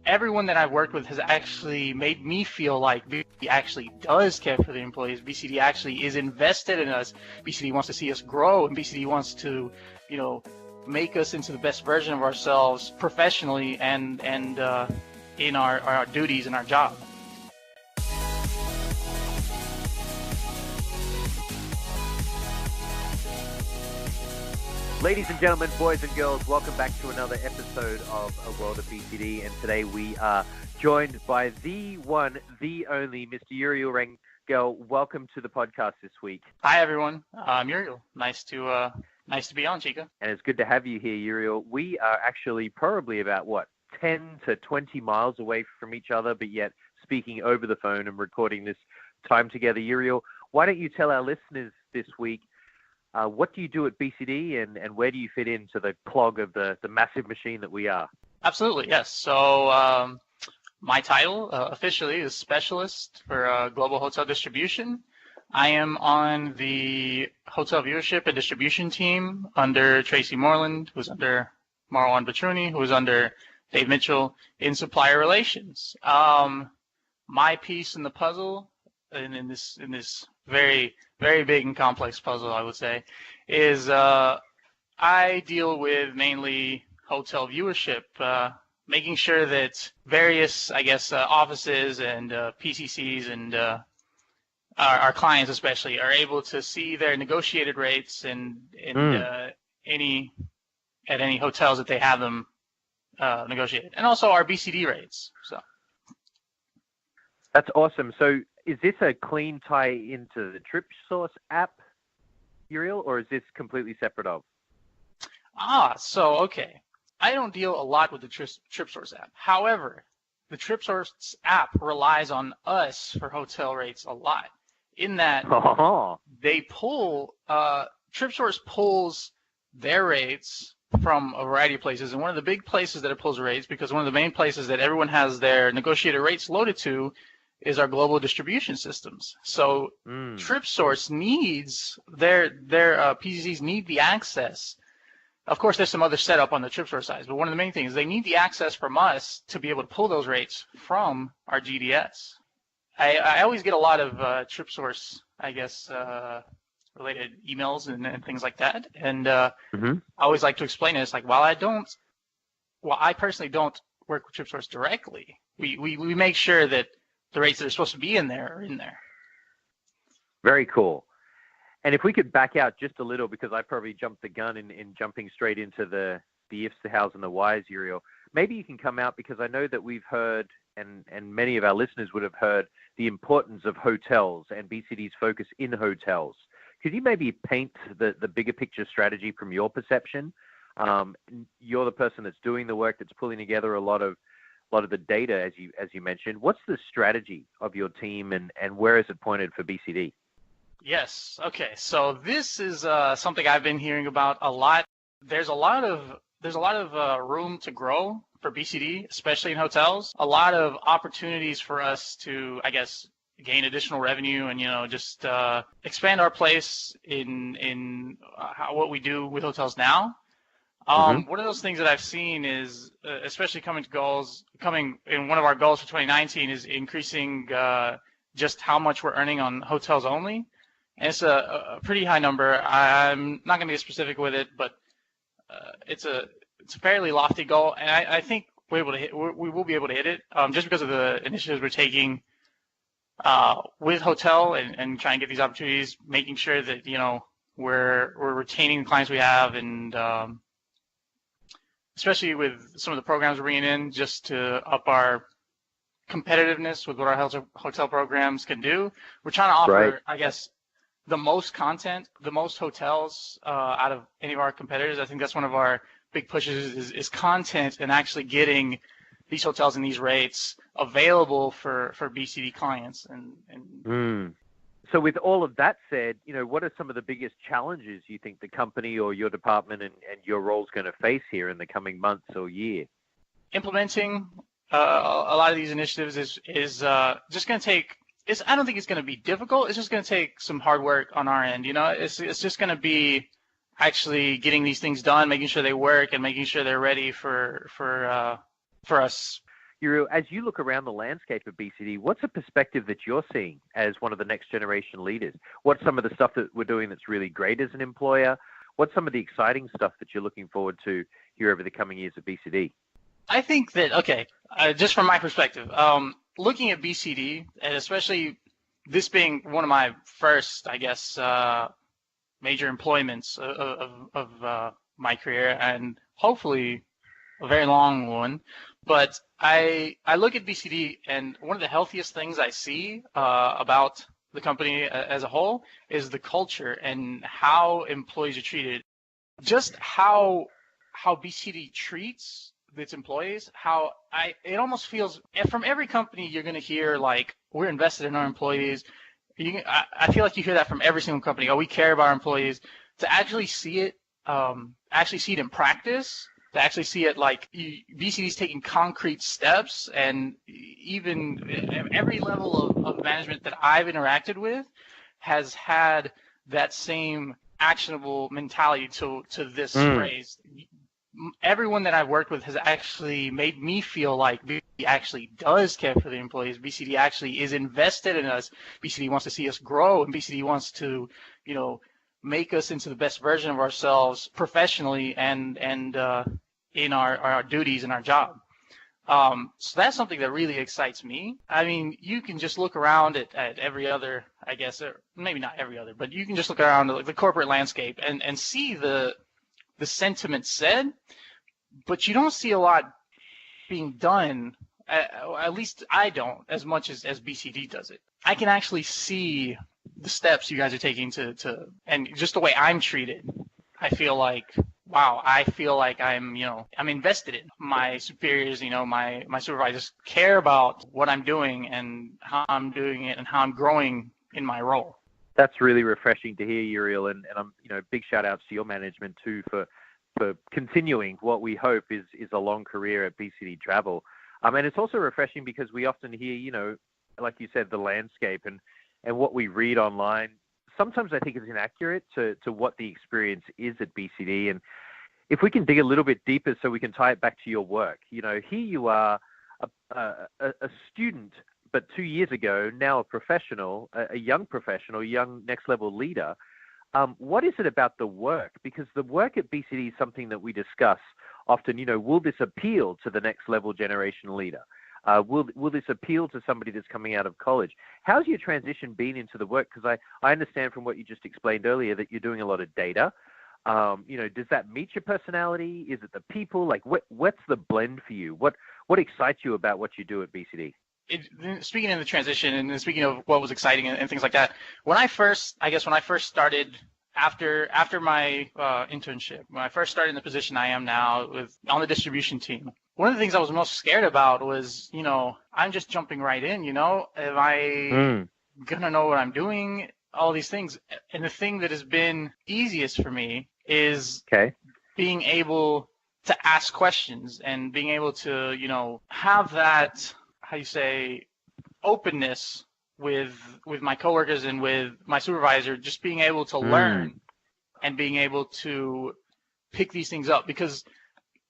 everyone that I've worked with has actually made me feel like BCD actually does care for the employees. BCD actually is invested in us. BCD wants to see us grow, and BCD wants to, make us into the best version of ourselves professionally and in our duties and our job. Ladies and gentlemen, boys and girls, welcome back to another episode of A World of BCD. And today we are joined by the one, the only, Mr. Uriel Rangel. Welcome to the podcast this week. Hi, everyone. I'm Uriel. Nice to be on, Chica. And it's good to have you here, Uriel. We are actually probably about, 10 to 20 miles away from each other, but yet speaking over the phone and recording this time together. Uriel, why don't you tell our listeners this week, what do you do at BCD and where do you fit into the clog of the massive machine that we are? Absolutely, yes. So my title officially is Specialist for Global Hotel Distribution. I am on the Hotel Viewership and Distribution team under Tracy Moreland, who's under Marwan Batruni, who is under Dave Mitchell in supplier relations. My piece in the puzzle, in this very, very big and complex puzzle, I would say, is I deal with mainly hotel viewership, making sure that various, offices and PCCs and our clients especially are able to see their negotiated rates and any hotels that they have them negotiated, and also our BCD rates. So that's awesome. So is this a clean tie into the TripSource app, Uriel, or is this completely separate of? Okay. I don't deal a lot with the TripSource app. However, the TripSource app relies on us for hotel rates a lot. In that they pull, TripSource pulls their rates from a variety of places, and one of the big places that it pulls rates, because one of the main places that everyone has their negotiated rates loaded to, is our global distribution systems. So TripSource needs their PCCs need the access. Of course, there's some other setup on the TripSource side, but one of the main things is they need the access from us to be able to pull those rates from our GDS. I always get a lot of TripSource, related emails and things like that, and I always like to explain it. It's like, while I personally don't work with TripSource directly, we make sure that the rates that are supposed to be in there are in there. Very cool. And if we could back out just a little, because I probably jumped the gun in jumping straight into the ifs, the hows, and the whys, Uriel, maybe you can come out, because I know that we've heard, and many of our listeners would have heard, the importance of hotels and BCD's focus in hotels. Could you maybe paint the bigger picture strategy from your perception? You're the person that's doing the work, that's pulling together a lot of the data, as you mentioned. What's the strategy of your team, and where is it pointed for BCD? Yes. Okay. So this is something I've been hearing about a lot. There's a lot of room to grow for BCD, especially in hotels. A lot of opportunities for us to, gain additional revenue and just expand our place in what we do with hotels now. One of those things that I've seen is, especially coming in one of our goals for 2019, is increasing just how much we're earning on hotels only. And it's a pretty high number. I'm not going to get specific with it, but it's a fairly lofty goal, and I think we will be able to hit it just because of the initiatives we're taking with hotel and trying to get these opportunities, making sure that we're retaining the clients we have, and especially with some of the programs we're bringing in, just to up our competitiveness with what our hotel programs can do. We're trying to offer, the most content, the most hotels out of any of our competitors. I think that's one of our big pushes is content, and actually getting these hotels and these rates available for BCD clients. So with all of that said, what are some of the biggest challenges you think the company or your department and your role is going to face here in the coming months or year? Implementing a lot of these initiatives is just going to take. I don't think it's going to be difficult. It's just going to take some hard work on our end. It's just going to be actually getting these things done, making sure they work, and making sure they're ready for us. Uriel, as you look around the landscape of BCD, what's a perspective that you're seeing as one of the next generation leaders? What's some of the stuff that we're doing that's really great as an employer? What's some of the exciting stuff that you're looking forward to here over the coming years of BCD? I think that, okay, just from my perspective, looking at BCD, and especially this being one of my first, I guess, major employments of my career, and hopefully a very long one, but I look at BCD, and one of the healthiest things I see about the company as a whole is the culture and how employees are treated. Just how BCD treats its employees, it almost feels, from every company you're going to hear, like, we're invested in our employees. I feel like you hear that from every single company. Oh, we care about our employees. To actually see it in practice, to actually see it like BCD's taking concrete steps, and even every level of management that I've interacted with has had that same actionable mentality to this phrase. Everyone that I've worked with has actually made me feel like BCD actually does care for the employees. BCD actually is invested in us. BCD wants to see us grow, and BCD wants to, make us into the best version of ourselves professionally and in our duties and our job. So that's something that really excites me. I mean, you can just look around at every other, I guess, or maybe not every other, but you can just look around at the corporate landscape and see the sentiment said, but you don't see a lot being done. At least I don't, as much as BCD does it. I can actually see the steps you guys are taking to and just the way I'm treated. I feel like, wow, I feel like I'm invested in my superiors. My supervisors care about what I'm doing and how I'm doing it and how I'm growing in my role. That's really refreshing to hear, Uriel, and I'm, big shout outs to your management too for continuing what we hope is a long career at BCD Travel. And it's also refreshing because we often hear, like you said, the landscape and what we read online. Sometimes I think is inaccurate to what the experience is at BCD. And if we can dig a little bit deeper so we can tie it back to your work, here you are a student, but 2 years ago, now a professional, a young professional, young next level leader. What is it about the work? Because the work at BCD is something that we discuss often. Will this appeal to the next level generation leader? Will this appeal to somebody that's coming out of college? How's your transition been into the work? Because I understand from what you just explained earlier that you're doing a lot of data. Does that meet your personality? Is it the people? Like, what's the blend for you? What excites you about what you do at BCD? Speaking of the transition and speaking of what was exciting and things like that, when I first started after my internship, when I first started in the position I am now on the distribution team, one of the things I was most scared about was, I'm just jumping right in, am I gonna know what I'm doing? All these things. And the thing that has been easiest for me is being able to ask questions and being able to, have that, openness with my coworkers and with my supervisor, just being able to learn and being able to pick these things up. Because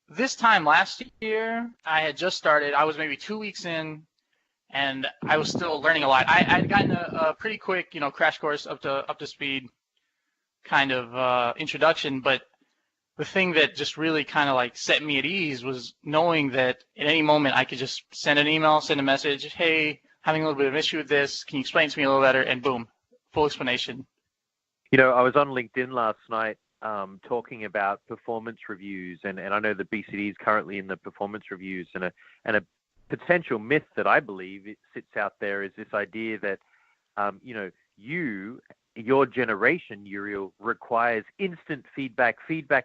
this time last year, I had just started. I was maybe 2 weeks in, and I was still learning a lot. I'd gotten a pretty quick, crash course up to speed kind of introduction, but the thing that just really kind of like set me at ease was knowing that at any moment I could just send an email, send a message, hey, having a little bit of an issue with this, can you explain it to me a little better? And boom, full explanation. I was on LinkedIn last night talking about performance reviews, and I know that BCD is currently in the performance reviews, and a potential myth that I believe it sits out there is this idea that, your generation, Uriel, requires instant feedback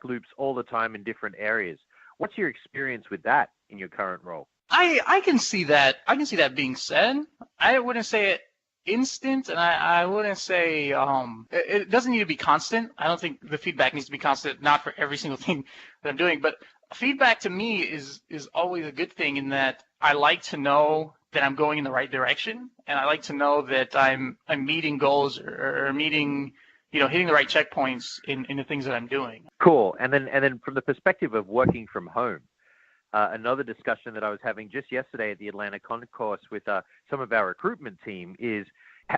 loops all the time in different areas. What's your experience with that in your current role? I can see that. I can see that being said. I wouldn't say it instant, and I wouldn't say it doesn't need to be constant. I don't think the feedback needs to be constant, not for every single thing that I'm doing, but feedback to me is always a good thing in that I like to know that I'm going in the right direction, and I like to know that I'm meeting goals or meeting, hitting the right checkpoints in the things that I'm doing. Cool. And then from the perspective of working from home, another discussion that I was having just yesterday at the Atlanta Concourse with some of our recruitment team is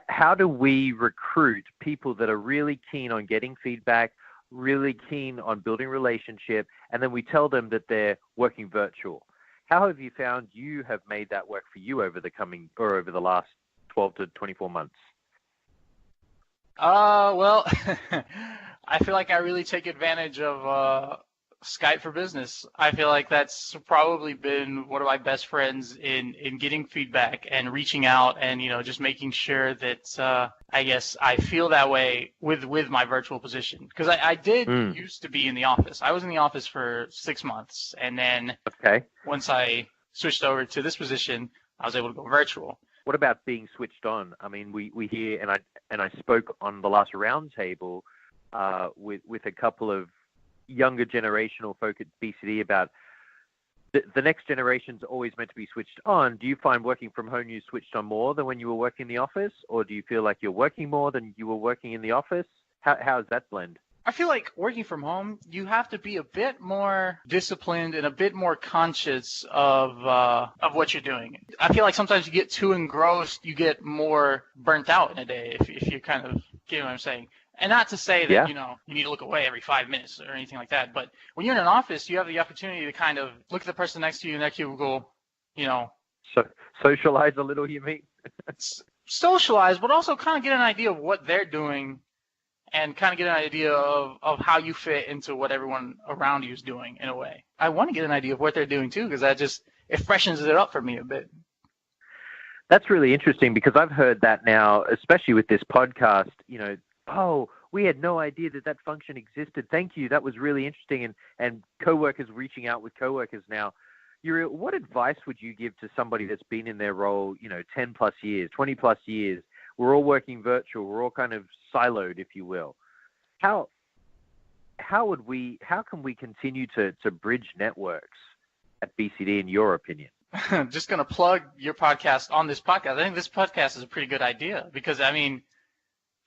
how do we recruit people that are really keen on getting feedback, really keen on building relationship, and then we tell them that they're working virtual. How have you found you have made that work for you over the last 12 to 24 months? Well, I feel like I really take advantage of Skype for Business. I feel like that's probably been one of my best friends in getting feedback and reaching out and, just making sure that I guess I feel that way with my virtual position. Because I did used to be in the office. I was in the office for 6 months. And then once I switched over to this position, I was able to go virtual. What about being switched on? I mean, we hear, and I spoke on the last roundtable with a couple of younger generational folk at BCD about the next generation's always meant to be switched on. Do you find working from home you switched on more than when you were working in the office, or do you feel like you're working more than you were working in the office? How is that blend? I feel like working from home, you have to be a bit more disciplined and a bit more conscious of what you're doing. I feel like sometimes you get too engrossed, you get more burnt out in a day if you kind of get what I'm saying. And not to say that, you need to look away every 5 minutes or anything like that. But when you're in an office, you have the opportunity to kind of look at the person next to you in that cubicle, So socialize a little, you mean? Socialize, but also kind of get an idea of what they're doing and kind of get an idea of how you fit into what everyone around you is doing in a way. I want to get an idea of what they're doing too, because it freshens it up for me a bit. That's really interesting because I've heard that now, especially with this podcast, oh, we had no idea that function existed. Thank you. That was really interesting. And coworkers reaching out with coworkers now. Uriel, what advice would you give to somebody that's been in their role, 10 plus years, 20 plus years? We're all working virtual. We're all kind of siloed, if you will. How can we continue to bridge networks at BCD in your opinion? I'm just going to plug your podcast on this podcast. I think this podcast is a pretty good idea because, I mean,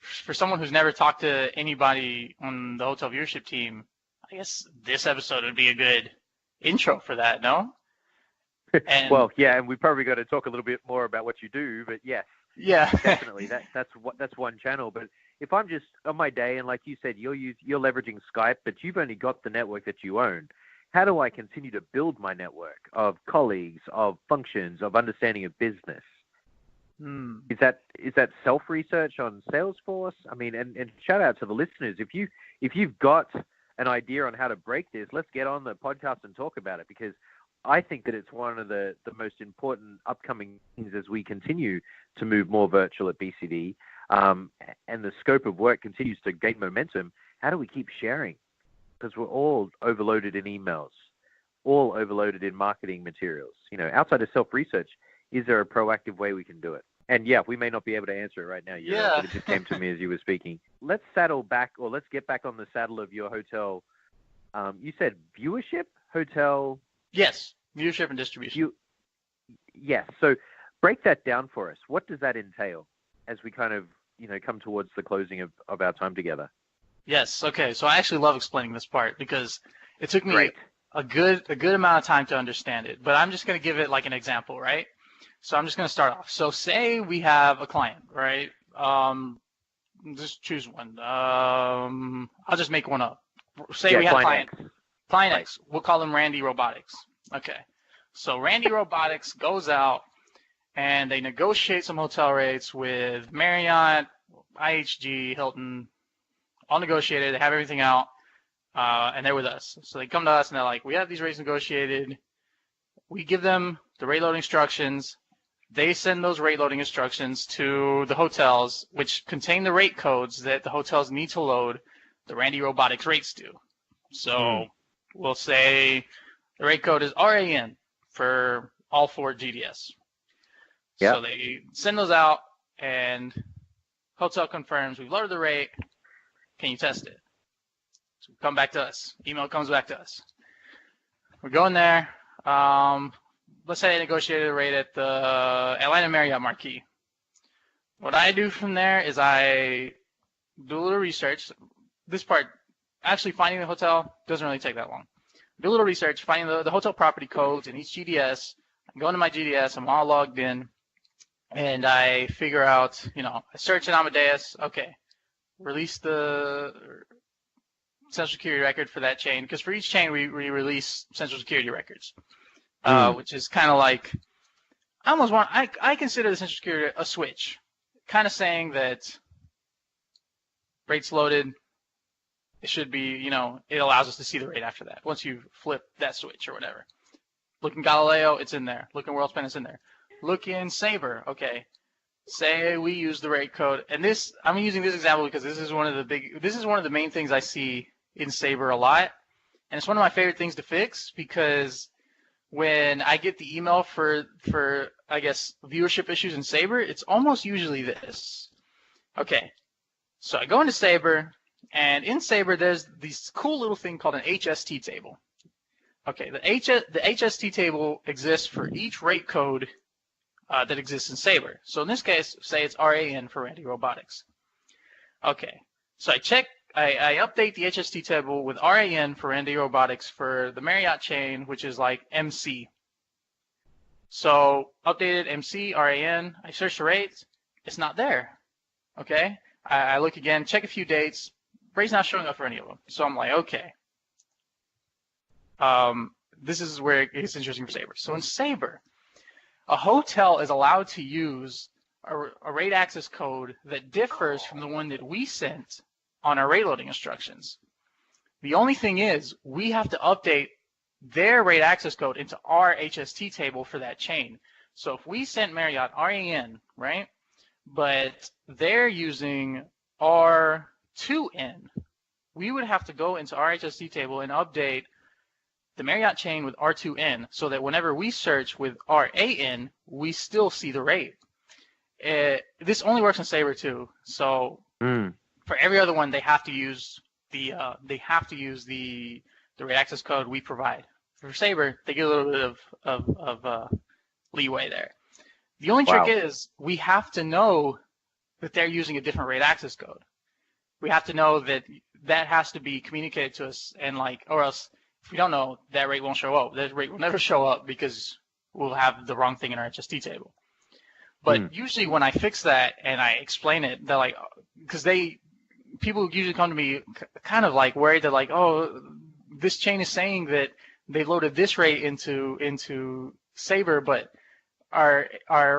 for someone who's never talked to anybody on the hotel viewership team, I guess this episode would be a good intro for that, no? And, well, yeah, and we probably got to talk a little bit more about what you do, but yes. Yeah, definitely. That's one channel. But if I'm just on my day, and like you said, you're leveraging Skype, but you've only got the network that you own. How do I continue to build my network of colleagues, of functions, of understanding of business? Is that self-research on Salesforce? I mean, and shout out to the listeners. If you've got an idea on how to break this, let's get on the podcast and talk about it because I think that it's one of the most important upcoming things as we continue to move more virtual at BCD, and the scope of work continues to gain momentum. How do we keep sharing? Because we're all overloaded in emails, all overloaded in marketing materials. Outside of self-research, is there a proactive way we can do it? And yeah, we may not be able to answer it right now. But it just came to me as you were speaking. Let's get back on the saddle of your hotel. You said viewership hotel. Yes, viewership and distribution. Yes. So break that down for us. What does that entail as we kind of, come towards the closing of our time together? Yes. Okay. So I actually love explaining this part because it took me a good amount of time to understand it. But I'm just going to give it like an example, right? So I'm just going to start off. So say we have a client, right? Just choose one. I'll just make one up. Say we have client X. We'll call him Randy Robotics. Okay. So Randy Robotics goes out and they negotiate some hotel rates with Marriott, IHG, Hilton, all negotiated. They have everything out, and they're with us. So they come to us and they're like, we have these rates negotiated. We give them the rate loading instructions. They send those rate loading instructions to the hotels, which contain the rate codes that the hotels need to load the Randy Robotics rates to. So we'll say the rate code is RAN for all 4 GDS. Yep. So they send those out, and hotel confirms we've loaded the rate. Can you test it? So come back to us. Email comes back to us. We're going there. Let's say I negotiated a rate at the Atlanta Marriott Marquis. What I do from there is I do a little research. This part, actually finding the hotel, doesn't really take that long. do a little research, finding the hotel property codes in each GDS. I go into my GDS, I'm all logged in, and I figure out, I search in Amadeus, okay, release the Social Security record for that chain, because for each chain we release Social Security records, which is kind of like, I consider the Social Security a switch, kind of saying that rate's loaded, it should be, it allows us to see the rate after that, once you flip that switch or whatever. Look in Galileo, it's in there. Look in WorldSpan, it's in there. Look in Sabre, okay. Say we use the rate code, and this, I'm using this example because this is one of the main things I see in Sabre a lot, and it's one of my favorite things to fix, because when I get the email for I guess viewership issues in Sabre, it's almost usually this. Okay, so I go into Sabre, and in Sabre there's this cool little thing called an HST table. Okay, the HST table exists for each rate code that exists in Sabre. So in this case, say it's RAN for Randy Robotics. Okay, so I update the HST table with RAN for Randy Robotics for the Marriott chain, which is like MC. So updated MC, RAN, I search the rates, it's not there. Okay, I look again, check a few dates, rate's not showing up for any of them. So I'm like, okay. This is where it gets interesting for Sabre. So in Sabre, a hotel is allowed to use a rate access code that differs from the one that we sent on our rate loading instructions. The only thing is, we have to update their rate access code into our HST table for that chain. So if we sent Marriott RAN, right, but they're using R2N, we would have to go into our HST table and update the Marriott chain with R2N, so that whenever we search with RAN, we still see the rate. This only works in Sabre too. So for every other one, they have to use the rate access code we provide. For Sabre, they get a little bit of leeway there. The only trick is we have to know that they're using a different rate access code. We have to know that has to be communicated to us, and or else, if we don't know, that rate won't show up. That rate will never show up because we'll have the wrong thing in our HST table. But usually when I fix that and I explain it, they're like, because people usually come to me kind of like worried. They're like, oh, this chain is saying that they loaded this rate into Sabre, but our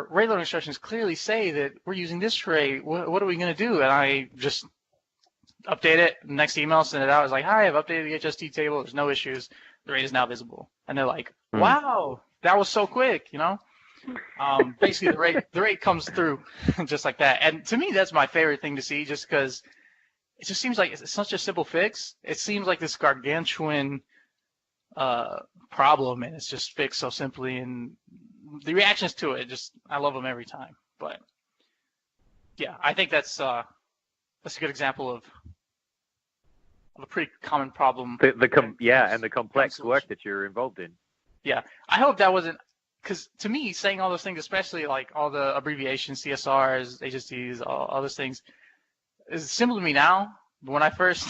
rate loading instructions clearly say that we're using this rate. What are we going to do? And I just update it, next email, send it out. It's like, hi, I've updated the HST table. There's no issues. The rate is now visible. And they're like, wow, that was so quick, Basically, the rate comes through just like that. And to me, that's my favorite thing to see, just because it just seems like it's such a simple fix. It seems like this gargantuan problem, and it's just fixed so simply. And the reactions to it, I love them every time. But yeah, I think that's a good example of a pretty common problem. And the complex work that you're involved in. Yeah, I hope that wasn't, because to me, saying all those things, especially like all the abbreviations, CSRs, HSTs, all those things, is simple to me now. But when I first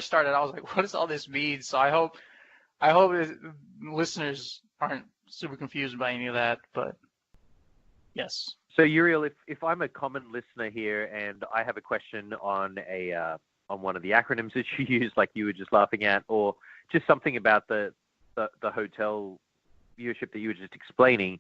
started, I was like, what does all this mean? So I hope listeners aren't super confused by any of that. But yes. So Uriel, if I'm a common listener here and I have a question on on one of the acronyms that you use, like you were just laughing at, or just something about the hotel viewership that you were just explaining,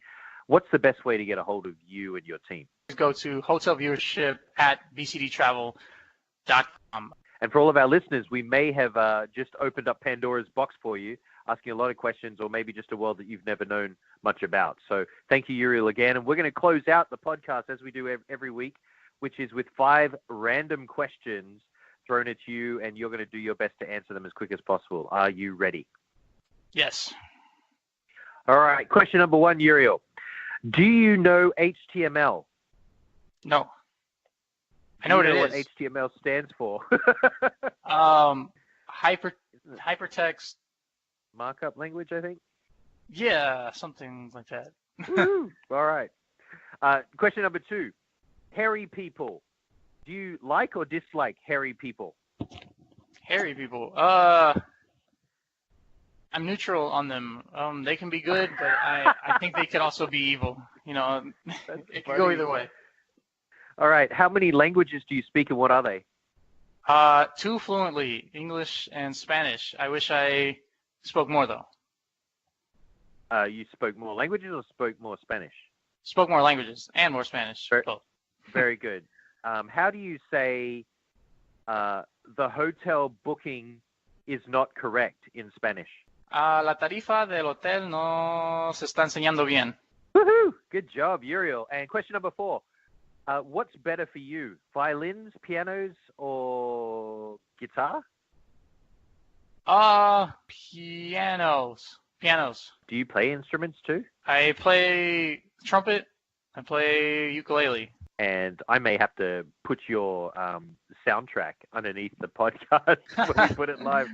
what's the best way to get a hold of you and your team? Go to hotelviewership@bcdtravel.com. And for all of our listeners, we may have just opened up Pandora's box for you, asking a lot of questions, or maybe just a world that you've never known much about. So thank you, Uriel, again. And we're going to close out the podcast as we do every week, which is with 5 random questions thrown at you, and you're going to do your best to answer them as quick as possible. Are you ready? Yes. All right. Question number 1, Uriel. Do you know HTML? No. I know what it is. What HTML stands for? Hypertext markup language, I think. Yeah, something like that. All right. Question number 2. Hairy people. Do you like or dislike hairy people? Hairy people. I'm neutral on them. They can be good, but I think they could also be evil. That's It could go funny. either way. All right. How many languages do you speak and what are they? Two fluently, English and Spanish. I wish I spoke more though. You spoke more languages or spoke more Spanish? Spoke more languages and more Spanish. Both. Very good. How do you say the hotel booking is not correct in Spanish? La tarifa del hotel no se está enseñando bien. Woohoo! Good job, Uriel. And question number 4. What's better for you, violins, pianos, or guitar? Pianos. Pianos. Do you play instruments too? I play trumpet. I play ukulele. And I may have to put your soundtrack underneath the podcast when we put it live.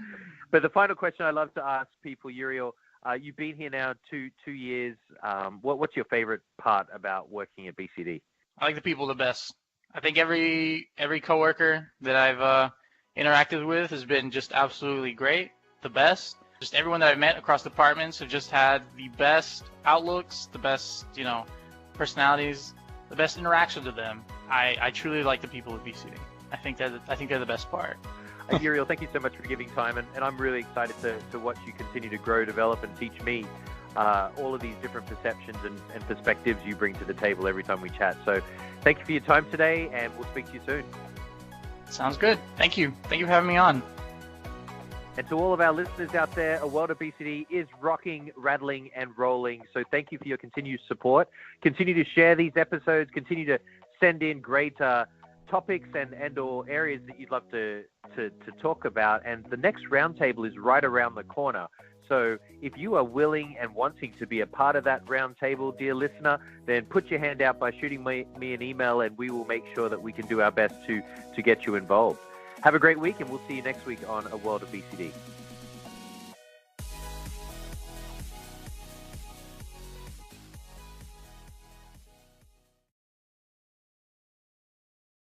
But the final question I love to ask people, Uriel, you've been here now 2 years. What's your favorite part about working at BCD? I like the people the best. I think every coworker that I've interacted with has been just absolutely great, the best. Just everyone that I've met across departments have just had the best outlooks, the best, personalities, the best interactions with them. I truly like the people at BCD. I think they're the best part. Uriel, thank you so much for giving time, and I'm really excited to watch you continue to grow, develop, and teach me all of these different perceptions and perspectives you bring to the table every time we chat. So thank you for your time today, and we'll speak to you soon. Sounds good. Thank you. Thank you for having me on. And to all of our listeners out there, A World of BCD is rocking, rattling, and rolling. So thank you for your continued support. Continue to share these episodes. Continue to send in great topics and or areas that you'd love to talk about. And the next roundtable is right around the corner. So if you are willing and wanting to be a part of that roundtable, dear listener, then put your hand out by shooting me an email, and we will make sure that we can do our best to get you involved. Have a great week, and we'll see you next week on A World of BCD.